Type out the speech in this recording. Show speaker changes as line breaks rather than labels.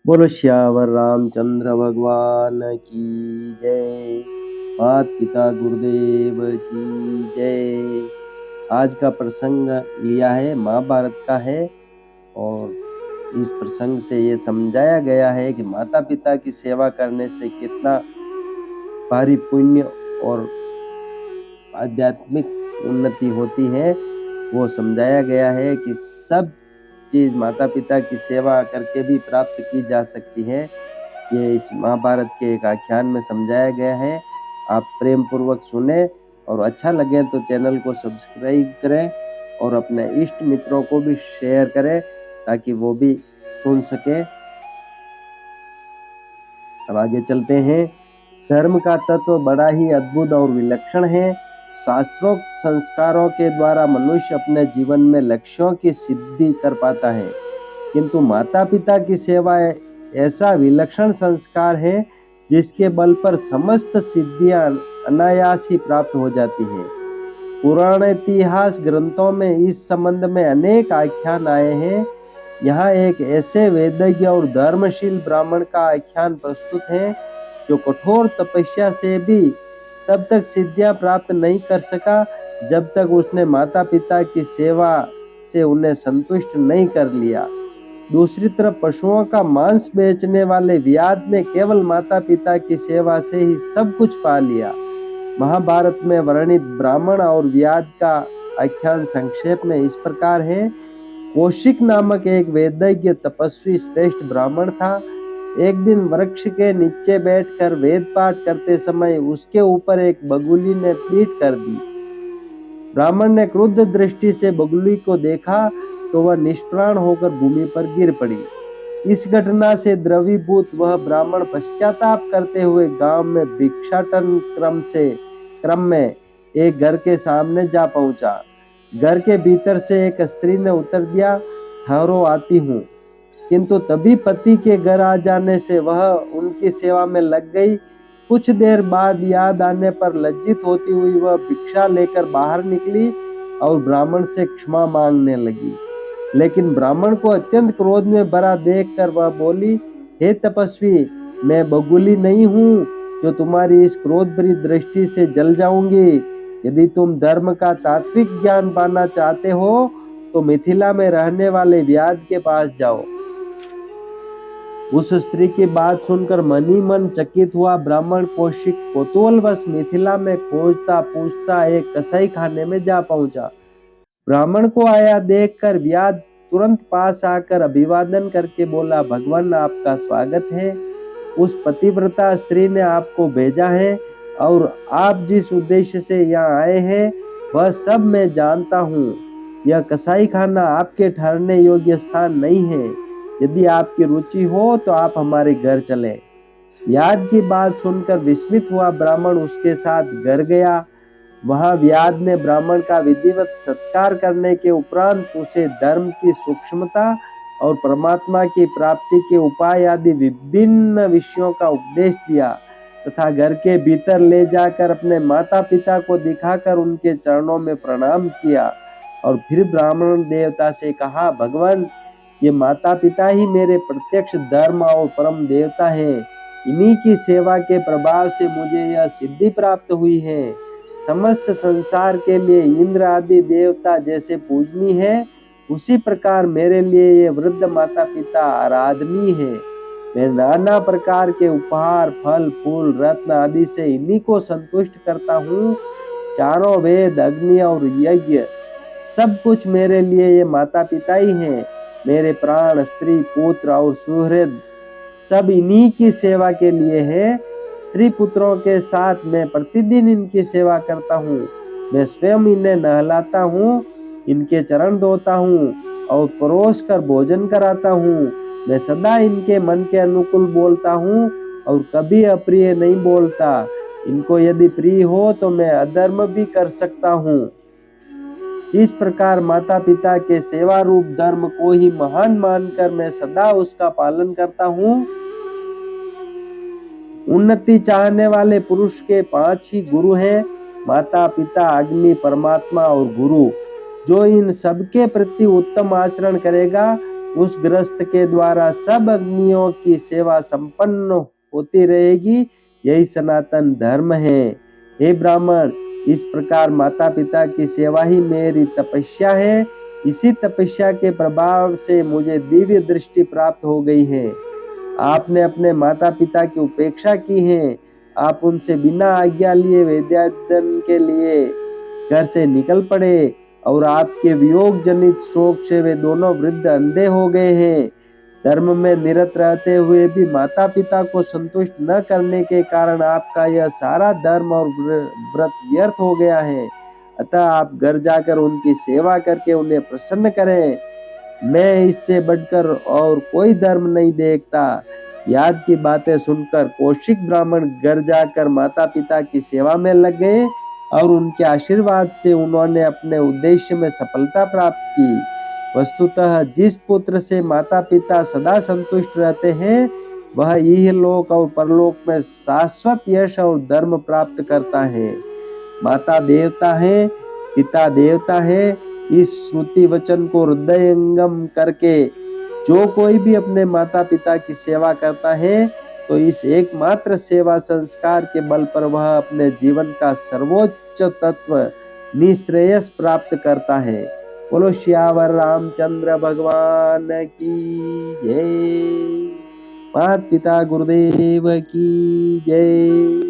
बोलो श्यावर रामचंद्र भगवान की जय। माता पिता गुरुदेव की जय। आज का प्रसंग लिया है महाभारत का है और इस प्रसंग से ये समझाया गया है कि माता पिता की सेवा करने से कितना भारी पुण्य और आध्यात्मिक उन्नति होती है। वो समझाया गया है कि सब चीज माता पिता की सेवा करके भी प्राप्त की जा सकती है। ये इस महाभारत के एक आख्यान में समझाया गया है। आप प्रेम पूर्वक सुने और अच्छा लगे तो चैनल को सब्सक्राइब करें और अपने इष्ट मित्रों को भी शेयर करें ताकि वो भी सुन सके। अब आगे चलते हैं। धर्म का तत्व बड़ा ही अद्भुत और विलक्षण है। शास्त्रोक्त संस्कारों के द्वारा मनुष्य अपने जीवन में लक्ष्यों की सिद्धि कर पाता है, किंतु माता पिता की सेवा ऐसा विलक्षण संस्कार है जिसके बल पर समस्त सिद्धियां अनायास ही प्राप्त हो जाती है। पुराण इतिहास ग्रंथों में इस संबंध में अनेक आख्यान आए हैं। यहाँ एक ऐसे वेदज्ञ और धर्मशील ब्राह्मण का आख्यान प्रस्तुत है जो कठोर तपस्या से भी तब तक सिद्धियां प्राप्त नहीं कर सका जब तक उसने माता पिता की सेवा से उन्हें संतुष्ट नहीं कर लिया। दूसरी तरफ पशुओं का मांस बेचने वाले व्याध ने केवल माता पिता की सेवा से ही सब कुछ पा लिया। महाभारत में वर्णित ब्राह्मण और व्याध का आख्यान संक्षेप में इस प्रकार है। कौशिक नामक एक वेदज्ञ तपस्वी श्रेष्ठ ब्राह्मण था। एक दिन वृक्ष के नीचे बैठकर वेद पाठ करते समय उसके ऊपर एक बगुली ने पीठ कर दी। ब्राह्मण ने क्रुद्ध दृष्टि से बगुली को देखा तो वह निष्प्राण होकर भूमि पर गिर पड़ी। इस घटना से द्रवीभूत वह ब्राह्मण पश्चाताप करते हुए गांव में भिक्षाटन क्रम में एक घर के सामने जा पहुंचा। घर के भीतर से एक स्त्री ने उत्तर दिया, ठहरो आती हूँ। किंतु तभी पति के घर आ जाने से वह उनकी सेवा में लग गई। कुछ देर बाद याद आने पर लज्जित होती हुई वह भिक्षा लेकर बाहर निकली और ब्राह्मण से क्षमा मांगने लगी। लेकिन ब्राह्मण को अत्यंत क्रोध में भरा देखकर वह बोली, हे तपस्वी, मैं बगुली नहीं हूँ जो तुम्हारी इस क्रोध भरी दृष्टि से जल जाऊंगी। यदि तुम धर्म का तात्विक ज्ञान पाना चाहते हो तो मिथिला में रहने वाले व्याध के पास जाओ। उस स्त्री की बात सुनकर मन ही मन चकित हुआ ब्राह्मण कौशिक कौतूहलवश मिथिला में खोजता पूछता एक कसाई खाने में जा पहुंचा। ब्राह्मण को आया देखकर व्याध तुरंत पास आकर अभिवादन करके बोला, भगवान आपका स्वागत है। उस पतिव्रता स्त्री ने आपको भेजा है और आप जिस उद्देश्य से यहाँ आए हैं वह सब मैं जानता हूँ। यह कसाई खाना आपके ठहरने योग्य स्थान नहीं है। यदि आपकी रुचि हो तो आप हमारे घर चलें। व्याध की बात सुनकर विस्मित हुआ ब्राह्मण उसके साथ घर गया। वहां व्याध ने ब्राह्मण का विधिवत सत्कार करने के उपरांत उसे धर्म की सूक्ष्मता और परमात्मा की प्राप्ति के उपाय आदि विभिन्न विषयों का उपदेश दिया तथा घर के भीतर ले जाकर अपने माता पिता को दिखाकर उनके चरणों में प्रणाम किया और फिर ब्राह्मण देवता से कहा, भगवान, ये माता पिता ही मेरे प्रत्यक्ष धर्म और परम देवता हैं। इन्हीं की सेवा के प्रभाव से मुझे यह सिद्धि प्राप्त हुई है। समस्त संसार के लिए इंद्र आदि देवता जैसे पूजनीय है, उसी प्रकार मेरे लिए ये वृद्ध माता पिता आराधनीय है। मैं नाना प्रकार के उपहार, फल, फूल, रत्न आदि से इन्हीं को संतुष्ट करता हूँ। चारों वेद, अग्नि और यज्ञ सब कुछ मेरे लिए ये माता पिता ही हैं। मेरे प्राण, स्त्री, पुत्र और सुहृद सब इन्हीं की सेवा के लिए है। स्त्री पुत्रों के साथ मैं प्रतिदिन इनकी सेवा करता हूँ। मैं स्वयं इन्हें नहलाता हूँ, इनके चरण धोता हूँ और परोस कर भोजन कराता हूँ। मैं सदा इनके मन के अनुकूल बोलता हूँ और कभी अप्रिय नहीं बोलता। इनको यदि प्रिय हो तो मैं अधर्म भी कर सकता हूँ। इस प्रकार माता पिता के सेवा रूप धर्म को ही महान मानकर मैं सदा उसका पालन करता हूँ। उन्नति चाहने वाले पुरुष के 5 ही गुरु हैं, माता पिता, अग्नि, परमात्मा और गुरु। जो इन सबके प्रति उत्तम आचरण करेगा उस गृहस्थ के द्वारा सब अग्नियों की सेवा संपन्न होती रहेगी। यही सनातन धर्म है। हे ब्राह्मण, इस प्रकार माता पिता की सेवा ही मेरी तपस्या है। इसी तपस्या के प्रभाव से मुझे दिव्य दृष्टि प्राप्त हो गई है। आपने अपने माता पिता की उपेक्षा की है। आप उनसे बिना आज्ञा लिए विद्याध्ययन के लिए घर से निकल पड़े और आपके वियोग जनित शोक से वे दोनों वृद्ध अंधे हो गए हैं। धर्म में निरत रहते हुए भी माता पिता को संतुष्ट न करने के कारण आपका यह सारा धर्म और व्रत व्यर्थ हो गया है। अतः आप घर जाकर उनकी सेवा करके उन्हें प्रसन्न करें। मैं इससे बढ़कर और कोई धर्म नहीं देखता। याद की बातें सुनकर कौशिक ब्राह्मण घर जाकर माता पिता की सेवा में लग गए और उनके आशीर्वाद से उन्होंने अपने उद्देश्य में सफलता प्राप्त की। वस्तुतः जिस पुत्र से माता पिता सदा संतुष्ट रहते हैं वह इहलोक और परलोक में शाश्वत यश और धर्म प्राप्त करता है। माता देवता है, पिता देवता है। इस श्रुति वचन को हृदयंगम करके जो कोई भी अपने माता पिता की सेवा करता है तो इस एकमात्र सेवा संस्कार के बल पर वह अपने जीवन का सर्वोच्च तत्व निश्रेयस प्राप्त करता है। बोलो श्यावर रामचंद्र भगवान की जय। माता पिता गुरुदेव की जय।